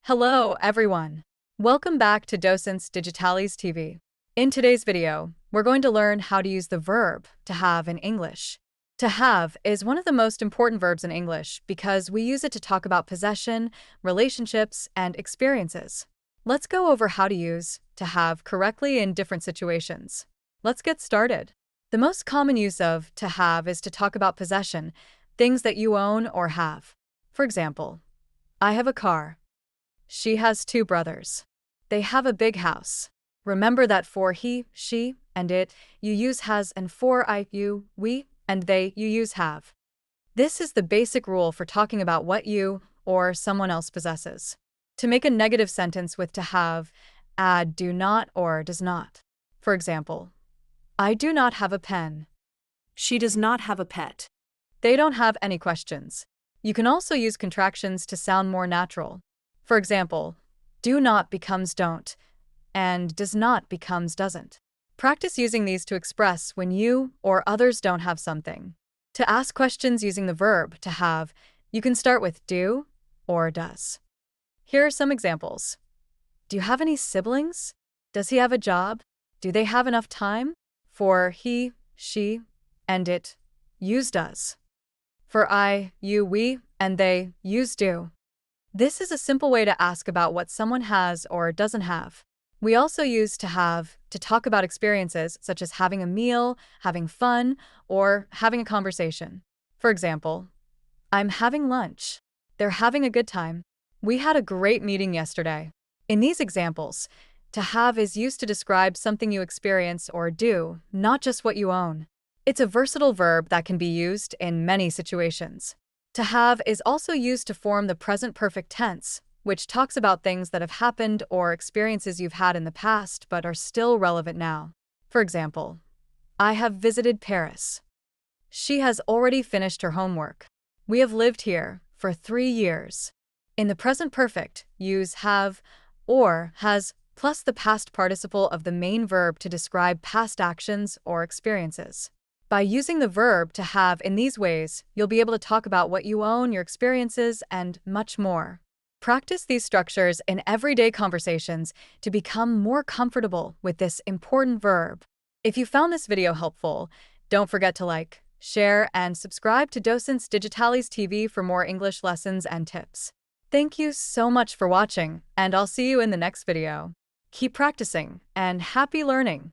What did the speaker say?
Hello, everyone. Welcome back to Docents Digitalis TV. In today's video, we're going to learn how to use the verb to have in English. To have is one of the most important verbs in English because we use it to talk about possession, relationships, and experiences. Let's go over how to use to have correctly in different situations. Let's get started. The most common use of to have is to talk about possession, things that you own or have. For example, I have a car. She has two brothers. They have a big house. Remember that for he, she, and it, you use has, and for I, you, we, and they, you use have. This is the basic rule for talking about what you or someone else possesses. To make a negative sentence with to have, add do not or does not. For example, I do not have a pen. She does not have a pet. They don't have any questions. You can also use contractions to sound more natural. For example, do not becomes don't, and does not becomes doesn't. Practice using these to express when you or others don't have something. To ask questions using the verb to have, you can start with do or does. Here are some examples. Do you have any siblings? Does he have a job? Do they have enough time? For he, she, and it, use does. For I, you, we, and they, use do. This is a simple way to ask about what someone has or doesn't have. We also use to have to talk about experiences such as having a meal, having fun, or having a conversation. For example, I'm having lunch. They're having a good time. We had a great meeting yesterday. In these examples, to have is used to describe something you experience or do, not just what you own. It's a versatile verb that can be used in many situations. To have is also used to form the present perfect tense, which talks about things that have happened or experiences you've had in the past but are still relevant now. For example, I have visited Paris. She has already finished her homework. We have lived here for 3 years. In the present perfect, use have or has plus the past participle of the main verb to describe past actions or experiences. By using the verb to have in these ways, you'll be able to talk about what you own, your experiences, and much more. Practice these structures in everyday conversations to become more comfortable with this important verb. If you found this video helpful, don't forget to like, share, and subscribe to Docents Digitalis TV for more English lessons and tips. Thank you so much for watching, and I'll see you in the next video. Keep practicing, and happy learning!